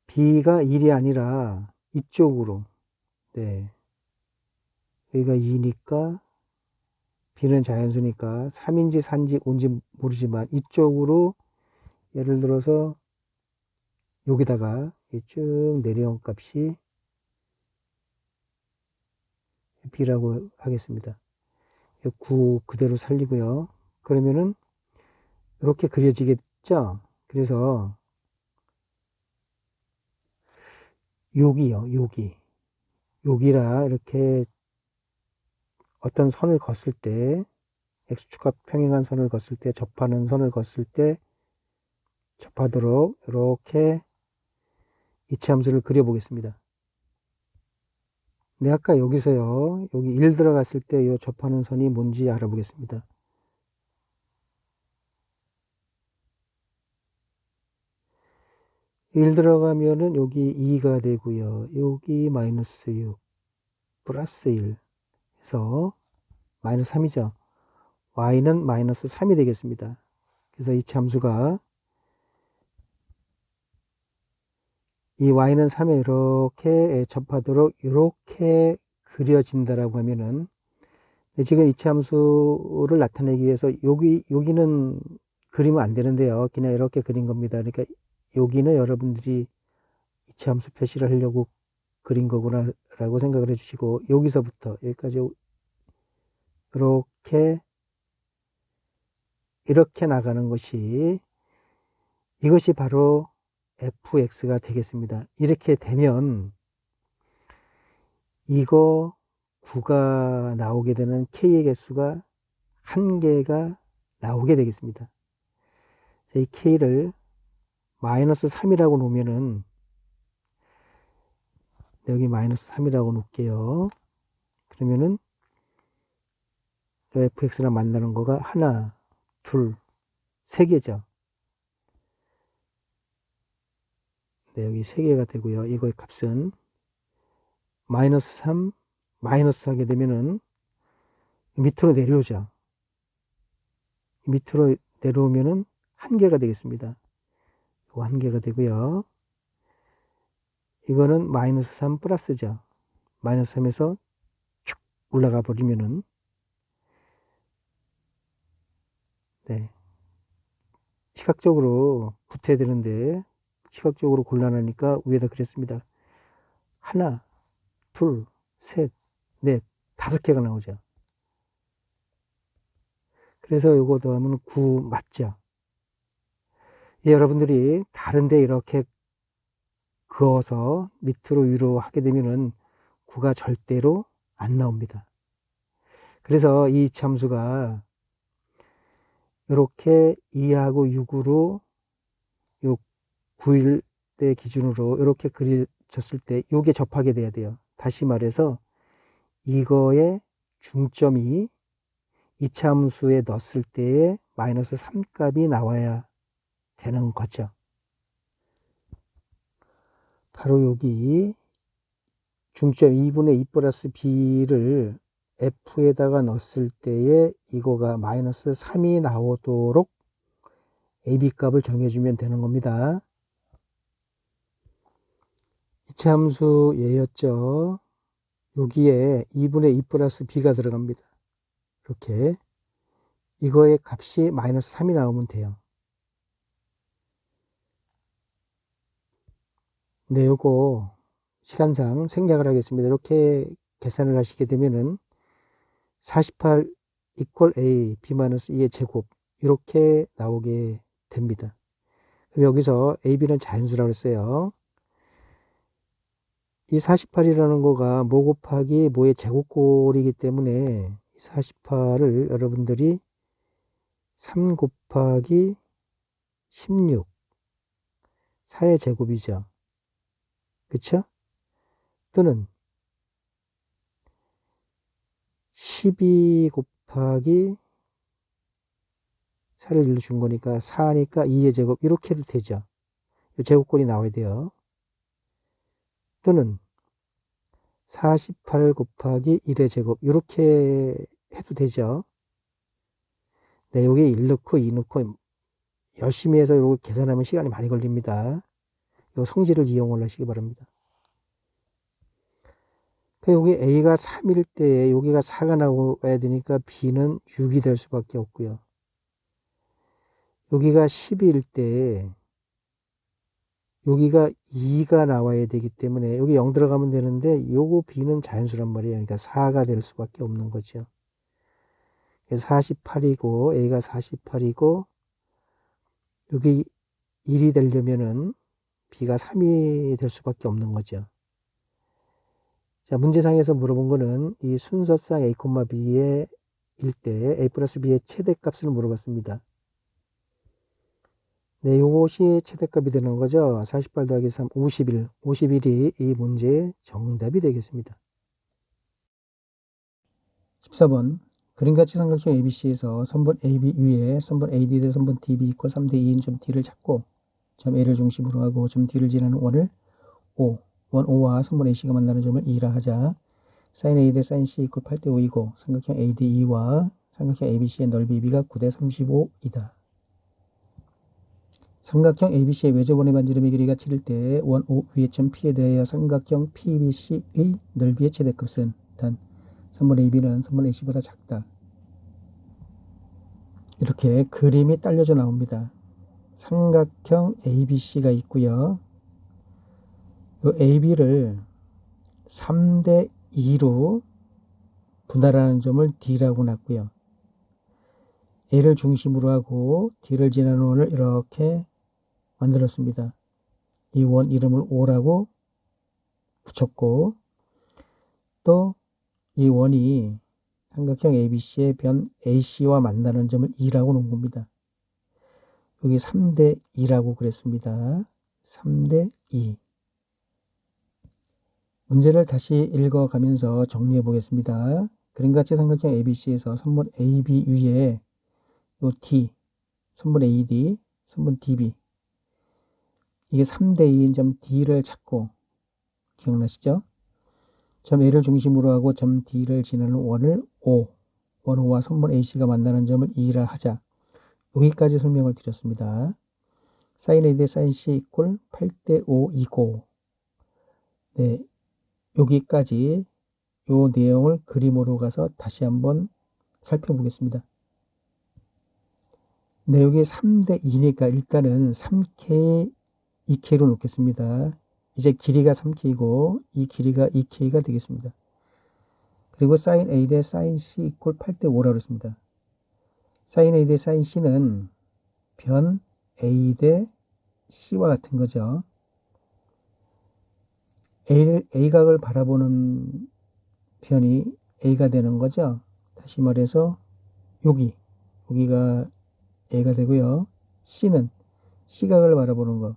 b가 1이 아니라 이쪽으로 여기가 2니까 b는 자연수니까 3인지 4인지 5인지 모르지만 이쪽으로 예를 들어서 여기다가 쭉 내려온 값이 b라고 하겠습니다. 9 그대로 살리고요. 그러면은 이렇게 그려지겠죠? 그래서 여기요, 여기라 이렇게 어떤 선을 걷을 때 x축과 평행한 선을 걷을 때 접하는 선을 걷을 때 접하도록 이렇게 이차함수를 그려보겠습니다. 네, 아까 여기서요, 여기 1 들어갔을 때 이 접하는 선이 뭔지 알아보겠습니다. 일 들어가면은 여기 2가 되고요. 여기 마이너스 6 플러스 1 해서 마이너스 3이죠. y는 마이너스 3이 되겠습니다. 그래서 이 함수가 이 y는 3에 이렇게 접하도록 이렇게 그려진다라고 하면은 지금 이차 함수를 나타내기 위해서 여기는 그리면 안 되는데요. 그냥 이렇게 그린 겁니다. 그러니까 여기는 여러분들이 이차함수 표시를 하려고 그린 거구나 라고 생각을 해주시고, 여기서부터 여기까지 이렇게 나가는 것이, 이것이 바로 fx가 되겠습니다. 이렇게 되면 이거 9가 나오게 되는 k의 개수가 1개가 나오게 되겠습니다. 이 k를 마이너스 3이라고 놓으면은, 여기 마이너스 3이라고 놓을게요. 그러면은 fx랑 만나는 거가 하나, 둘, 세 개죠. 네, 여기 세 개가 되고요. 이거의 값은 마이너스 3, 마이너스 하게 되면은 밑으로 내려오죠. 밑으로 내려오면은 1개가 되겠습니다. 이거 1개가 되고요. 이거는 마이너스 3 플러스죠. 마이너스 3에서 쭉 올라가 버리면은, 네, 시각적으로 붙어야 되는데 시각적으로 곤란하니까 위에다 그렸습니다. 하나, 둘, 셋, 넷, 5개가 나오죠. 그래서 이거 더하면 9 맞죠? 예, 여러분들이 다른데 이렇게 그어서 밑으로 위로 하게 되면은 9가 절대로 안 나옵니다. 그래서 이 참수가 이렇게 2하고 6으로 요 9일 때 기준으로 이렇게 그려졌을 때 요게 접하게 돼야 돼요. 다시 말해서 이거의 중점이 이차함수에 넣었을 때의 마이너스 3값이 나와야 되는 거죠. 바로 여기 중점 2분의 2 플러스 b를 f에다가 넣었을 때에 이거가 마이너스 3이 나오도록 ab 값을 정해주면 되는 겁니다. 이차함수 얘였죠. 여기에 2분의 2 플러스 b가 들어갑니다. 이렇게 이거의 값이 마이너스 3이 나오면 돼요. 네, 요거 시간상 생략을 하겠습니다. 이렇게 계산을 하시게 되면은 48 equal a b-2의 제곱 이렇게 나오게 됩니다. 여기서 ab는 자연수라고 했어요. 이 48이라는 거가 뭐 곱하기 뭐의 제곱꼴이기 때문에 48을 여러분들이 3 곱하기 16 4의 제곱이죠. 그쵸? 또는 12 곱하기 4를 1로 준 거니까 4니까 2의 제곱 이렇게 해도 되죠. 제곱꼴이 나와야 돼요. 또는 48 곱하기 1의 제곱 이렇게 해도 되죠. 네, 여기 1 넣고 2 넣고 열심히 해서 이거 계산하면 시간이 많이 걸립니다. 이 성질을 이용을 하시기 바랍니다. 여기 A가 3일 때 여기가 4가 나와야 되니까 B는 6이 될 수밖에 없고요. 여기가 12일 때 여기가 2가 나와야 되기 때문에 여기 0 들어가면 되는데 요거 B는 자연수란 말이에요. 그러니까 4가 될 수밖에 없는 거죠. 그래서 48이고 A가 48이고 여기 1이 되려면은 B가 3이 될 수밖에 없는 거죠. 자, 문제상에서 물어본 거는 이 순서상 A, B의 일 때 A 플러스 B의 최대값을 물어봤습니다. 네, 요것이 최대값이 되는 거죠. 48 더하기 3, 51. 51이 이 문제의 정답이 되겠습니다. 14번. 그림같이 삼각형 ABC에서 선분 AB 위에 선분 AD 대 선분 DB 이퀄 3대 2인 점 D를 찾고 점 A를 중심으로 하고 점 D를 지나는 원을 O, 원 O와 선분 AC가 만나는 점을 E라 하자. sin A 대 sin C 이퀄 8대 5이고 삼각형 ADE와 삼각형 ABC의 넓이 B가 9대 35이다. 삼각형 ABC의 외접원의 반지름의 길이가 7일 때 원 O 위의 점 P에 대하여 삼각형 PBC의 넓이의 최대값은 단 선분 AB는 선분 AC보다 작다. 이렇게 그림이 딸려져 나옵니다. 삼각형 ABC가 있고요. 요 AB를 3대 2로 분할하는 점을 D라고 놨고요. A를 중심으로 하고 D를 지나는 원을 이렇게 만들었습니다. 이 원 이름을 O라고 붙였고, 또 이 원이 삼각형 ABC의 변 AC와 만나는 점을 2라고 놓은 겁니다. 여기 3대 2라고 그랬습니다. 3대 2. 문제를 다시 읽어가면서 정리해 보겠습니다. 그림같이 삼각형 ABC에서 선분 AB 위에 요 D, 선분 AD, 선분 DB, 이게 3대 2인 점 D를 찾고, 기억나시죠? 점 A를 중심으로 하고 점 D를 지나는 원을 O, 원 O와 선분 AC가 만나는 점을 2라 하자. 여기까지 설명을 드렸습니다. sin A 대 sin C 이꼴 8대 5이고, 네, 여기까지 요 내용을 그림으로 가서 다시 한번 살펴보겠습니다. 네, 여기 3대 2니까 일단은 3K, 2K로 놓겠습니다. 이제 길이가 3K이고 이 길이가 2K가 되겠습니다. 그리고 sin A 대 sin C 이꼴 8대 5라고 했습니다. sin A 대 sin C는 변 A 대 C와 같은 거죠. A각을 바라보는 변이 A가 되는 거죠. 다시 말해서 여기가 A가 되고요. C는 C각을 바라보는 거.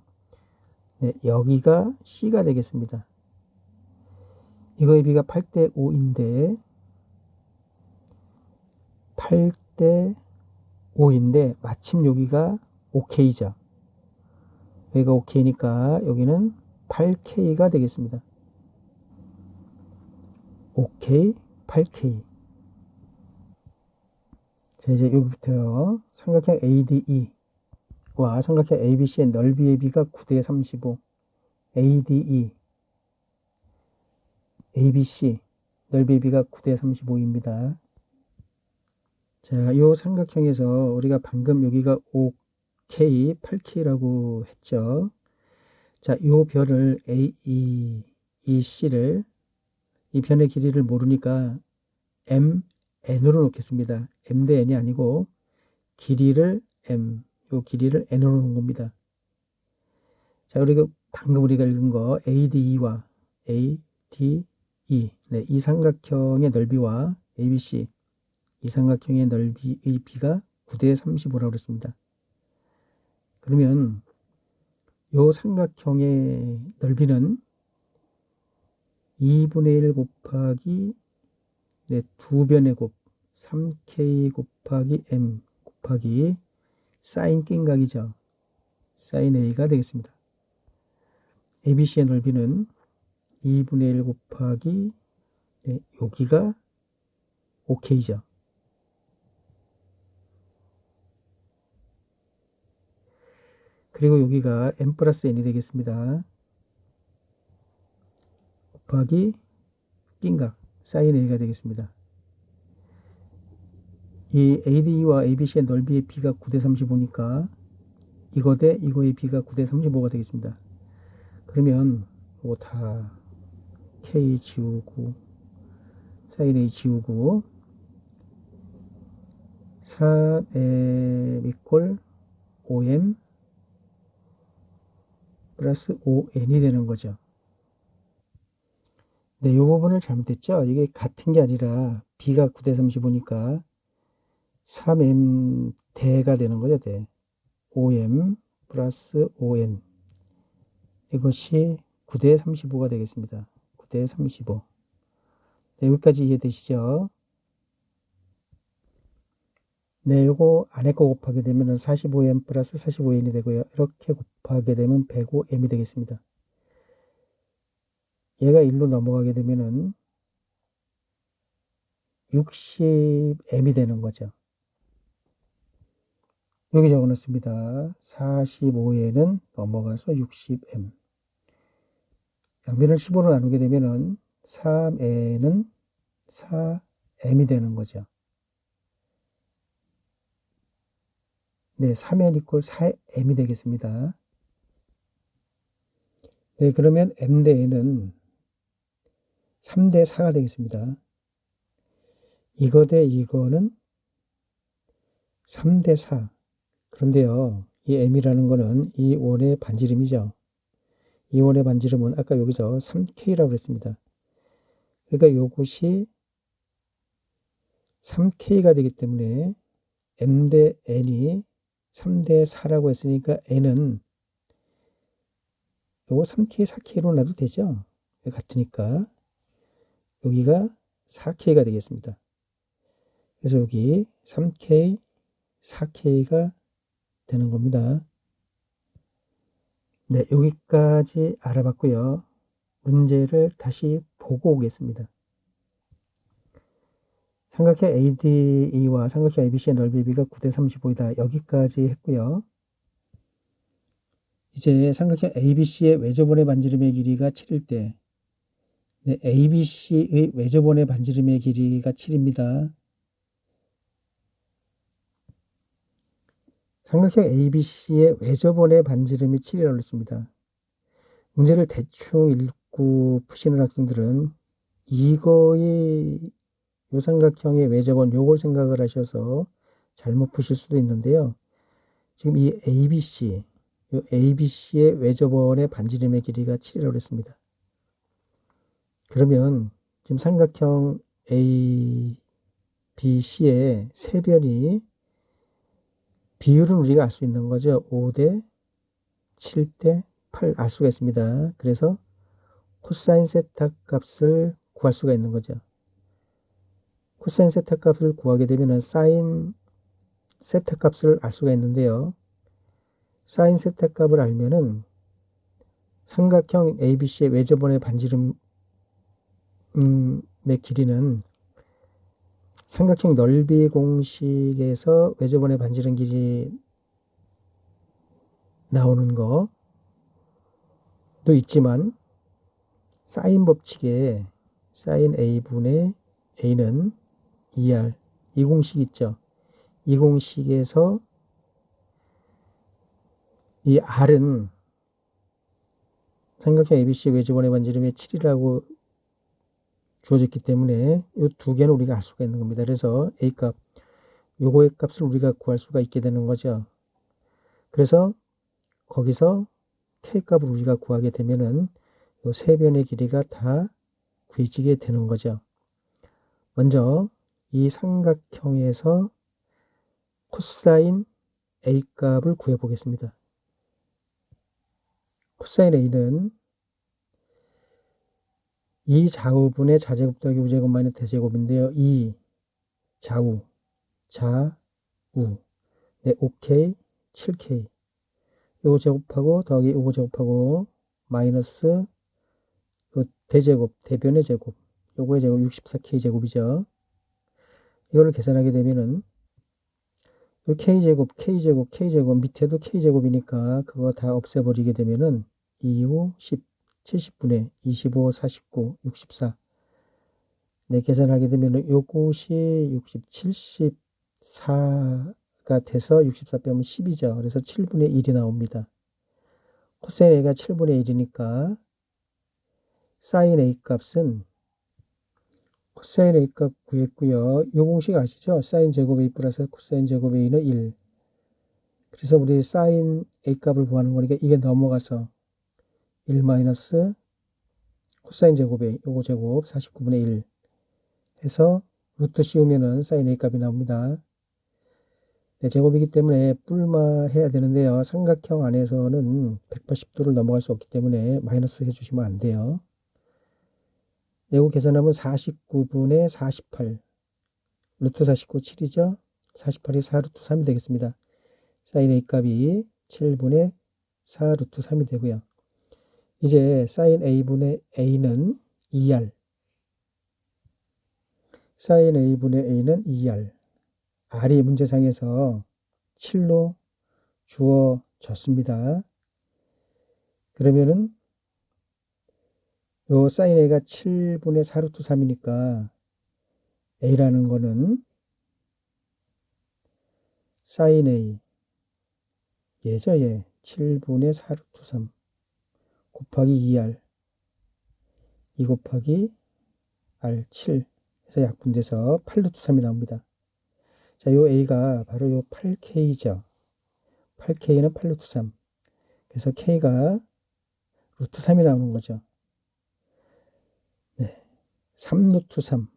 네, 여기가 C가 되겠습니다. 이거의 비가 8대 5인데 8대 5인데 마침 여기가 OK죠. 여기가 OK니까 여기는 8K가 되겠습니다. OK, 8K. 자, 이제 여기부터요. 삼각형 ADE와 삼각형 ABC의 넓이의 비가 9대 35. ADE, ABC, 넓이의 비가 9대 35입니다. 자, 이 삼각형에서 우리가 방금 여기가 5K, 8K라고 했죠. 자, 이 별을 AEC를 이 변의 길이를 모르니까 N으로 놓겠습니다. M 대 N이 아니고 길이를 M, 요 길이를 N으로 놓은 겁니다. 자, 그리고 방금 우리가 읽은 거 ADE와 ADE, 네, 이 삼각형의 넓이와 ABC, 이 삼각형의 넓이의 비가 9대 35라고 그랬습니다. 그러면 요 삼각형의 넓이는 2분의 1 곱하기 네, 두 변의 곱 3K 곱하기 M 곱하기 사인 낀각이죠. 사인 A가 되겠습니다. ABC의 넓이는 2분의 1 곱하기 네, 여기가 OK죠. 그리고 여기가 M 플러스 N이 되겠습니다. 곱하기 낀각 사인 A가 되겠습니다. 이 ADE와 ABC의 넓이의 B가 9대 35니까 이거 대 이거의 B가 9대 35가 되겠습니다. 그러면 이거 다 K 지우고 사인 A 지우고 3M 이꼴 5M 플러스 5N이 되는 거죠. 네, 이 부분을 잘못했죠. 이게 같은 게 아니라 B가 9대 35니까 3M 대가 되는 거죠. 대. 5M 플러스 5N. 이것이 9대 35가 되겠습니다. 9대 35. 네, 여기까지 이해되시죠? 네, 요거 안에 거 곱하게 되면 45M 플러스 45N이 되고요. 이렇게 곱하게 되면 105M이 되겠습니다. 얘가 1로 넘어가게 되면은 60M이 되는 거죠. 여기 적어놨습니다. 45에는 넘어가서 60M. 양변을 15로 나누게 되면은 3에는 4M이 되는 거죠. 네, 3n 이꼴 4m이 되겠습니다. 네, 그러면 m 대 n은 3대 4가 되겠습니다. 이거 대 이거는 3대 4. 그런데요, 이 m이라는 거는 이 원의 반지름이죠. 이 원의 반지름은 아까 여기서 3k라고 그랬습니다. 그러니까 이것이 3k가 되기 때문에 m 대 n이 3대 4라고 했으니까 n은 요거 3k, 4k로 놔도 되죠. 같으니까 여기가 4k가 되겠습니다. 그래서 여기 3k, 4k가 되는 겁니다. 네, 여기까지 알아봤고요. 문제를 다시 보고 오겠습니다. 삼각형 ADE와 삼각형 ABC의 넓이 비가 9대 35이다. 여기까지 했고요. 이제 삼각형 ABC의 외접원의 반지름의 길이가 7일 때 네, ABC의 외접원의 반지름의 길이가 7입니다. 삼각형 ABC의 외접원의 반지름이 7이라고 했습니다. 문제를 대충 읽고 푸시는 학생들은 이거의 요 삼각형의 외접원 요걸 생각을 하셔서 잘못 푸실 수도 있는데요. 지금 이 ABC의 외접원의 반지름의 길이가 7이라고 했습니다. 그러면 지금 삼각형 ABC의 세변이 비율은 우리가 알 수 있는 거죠. 5대 7대 8 알 수가 있습니다. 그래서 코사인 세타 값을 구할 수가 있는 거죠. 코사인 세타 값을 구하게 되면 사인 세타 값을 알 수가 있는데요. 사인 세타 값을 알면은 삼각형 ABC의 외접원의 반지름의 길이는 삼각형 넓이 공식에서 외접원의 반지름 길이 나오는 거도 있지만 사인 법칙에 사인 A분의 A는 2R 이 공식 있죠. 이 공식에서 이 R은 삼각형 ABC 외접원의 반지름의 7이라고 주어졌기 때문에 이 두 개는 우리가 알 수가 있는 겁니다. 그래서 A값, 요거의 값을 우리가 구할 수가 있게 되는 거죠. 그래서 거기서 K값을 우리가 구하게 되면은 요 세 변의 길이가 다 구해지게 되는 거죠. 먼저 이 삼각형에서 코사인 A값을 구해 보겠습니다. 코사인 A는 이 좌우분의 좌제곱 더하기 우제곱 마이너스 대제곱인데요. 이 좌우, 좌우, 네, 5K, 7K 요거 제곱하고 더하기 요거 제곱하고 마이너스 요 대제곱, 대변의 제곱 요거의 제곱 64K 제곱이죠. 이거를 계산하게 되면은 요 K제곱, K제곱, K제곱 밑에도 K제곱이니까 그거 다 없애버리게 되면은 2, 5, 10, 70분의 25, 49, 64 네, 계산하게 되면은 요것이 60, 74가 돼서 64 빼면 10이죠. 그래서 7분의 1이 나옵니다. 코사인 A가 7분의 1이니까 사인 A 값은 코사인 A 값 구했고요. 이 공식 아시죠? 사인 제곱 A 플러스 코사인 제곱 A는 1. 그래서 우리 사인 A 값을 구하는 거니까 이게 넘어가서 1 마이너스 코사인 제곱 A 요거 제곱 49분의 1 해서 루트 씌우면은 사인 A 값이 나옵니다. 네, 제곱이기 때문에 뿔마해야 되는데요. 삼각형 안에서는 180도를 넘어갈 수 없기 때문에 마이너스 해주시면 안 돼요. 내고 계산하면 49분의 48 루트 49 7이죠. 48이 4루트 3이 되겠습니다. 사인 A 값이 7분의 4 루트 3이 되고요. 이제 사인 A분의 A는 2R 사인 A분의 A는 2R R이 문제상에서 7로 주어졌습니다. 그러면은 요 사인 A가 7분의 4 루트 3이니까 A라는 거는 사인 A 얘죠, 얘. 7분의 4 루트 3 곱하기 2R 2 곱하기 R7 해서 약분돼서 8루트 3이 나옵니다. 자, 요 A가 바로 요 8K죠. 8K는 8루트 3. 그래서 K가 루트 3이 나오는 거죠. 네. 3루트 3,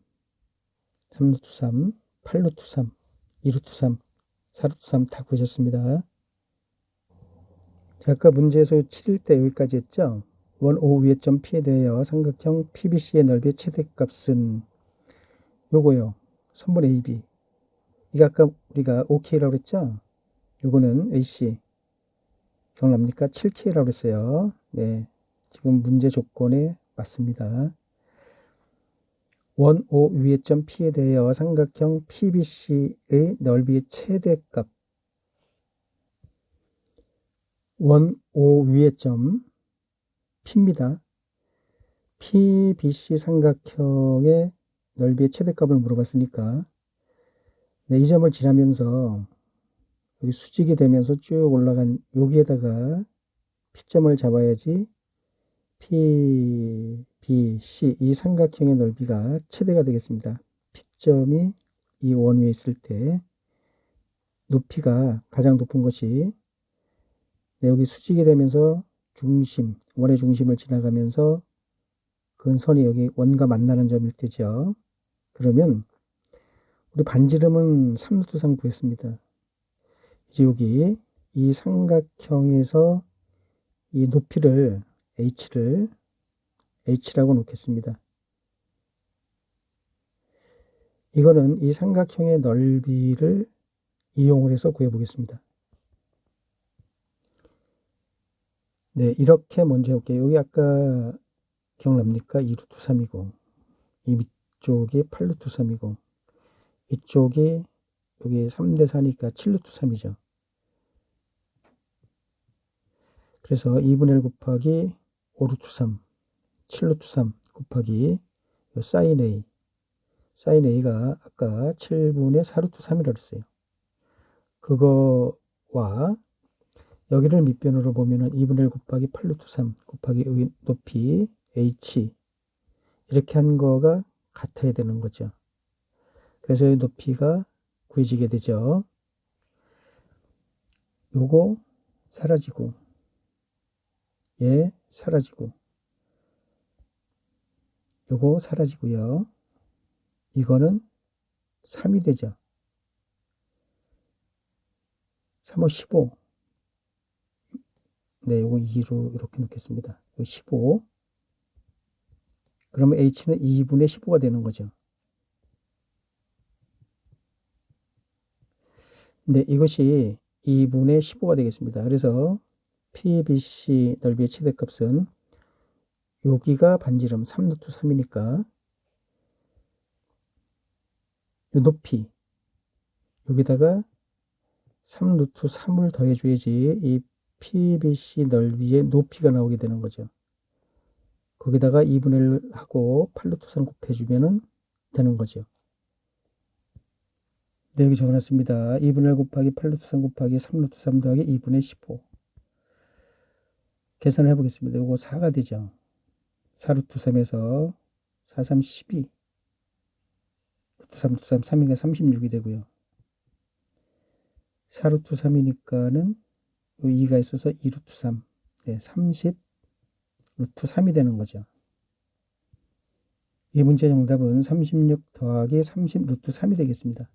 3루트 3, 8루트 3, 2루트 3, 4루트 3 다 구해졌습니다. 자, 아까 문제에서 7일 때 여기까지 했죠. 원 O 위의 점 P에 대하여 삼각형 PBC의 넓이의 최대값은 요거요. 선분 AB. 이게 아까 우리가 5K라고 그랬죠. 요거는 AC. 기억납니까? 7K라고 그랬어요. 네. 지금 문제 조건에 맞습니다. 원 O 위의 점 P에 대하여 삼각형 PBC의 넓이의 최대값. 원 O 위의 점 P입니다. PBC 삼각형의 넓이의 최대값을 물어봤으니까 네, 이 점을 지나면서 여기 수직이 되면서 쭉 올라간 여기에다가 P점을 잡아야지 PBC 이 삼각형의 넓이가 최대가 되겠습니다. P점이 이 원 위에 있을 때 높이가 가장 높은 것이 네, 여기 수직이 되면서 중심, 원의 중심을 지나가면서 근선이 여기 원과 만나는 점일 때죠. 그러면 우리 반지름은 3루트 3 구했습니다. 이제 여기 이 삼각형에서 이 높이를 H라고 놓겠습니다. 이거는 이 삼각형의 넓이를 이용을 해서 구해보겠습니다. 네, 이렇게 먼저 해볼게요. 여기 아까 기억납니까? 2루트 3이고 이 밑쪽이 8루트 3이고 이쪽이 여기 3대 4니까 7루트 3이죠. 그래서 2분의 1 곱하기 5루트 3, 7루트 3 곱하기 사인 A. 사인 A가 아까 7분의 4루트 3이라고 했어요. 그거와 여기를 밑변으로 보면은 2분의 1 곱하기 8루트 3 곱하기 여기 높이 H 이렇게 한 거가 같아야 되는 거죠. 그래서 이 높이가 구해지게 되죠. 요거 사라지고 얘 사라지고 요거 사라지고요. 이거는 3이 되죠. 3호 15. 네, 요거 2로 이렇게 놓겠습니다. 요거 15. 그러면 H는 2분의 15가 되는 거죠. 네, 이것이 2분의 15가 되겠습니다. 그래서 PBC 넓이의 최대값은 여기가 반지름 3루트 3이니까 요 높이 여기다가 3루트 3을 더해줘야지 이 PBC 넓이의 높이가 나오게 되는 거죠. 거기다가 2분의 1 하고 8루트 3 곱해주면 되는 거죠. 네, 여기 적어놨습니다. 2분의 1 곱하기 8루트 3 곱하기 3루트 3 더하기 2분의 15. 계산을 해보겠습니다. 이거 4가 되죠. 4루트 3에서 4, 3, 12. 루트 3, 루트 3, 3이니까 36이 되고요. 4루트 3이니까는 2가 있어서 2루트 3. 네, 30 루트 3이 되는 거죠. 이 문제 정답은 36 더하기 30 루트 3이 되겠습니다.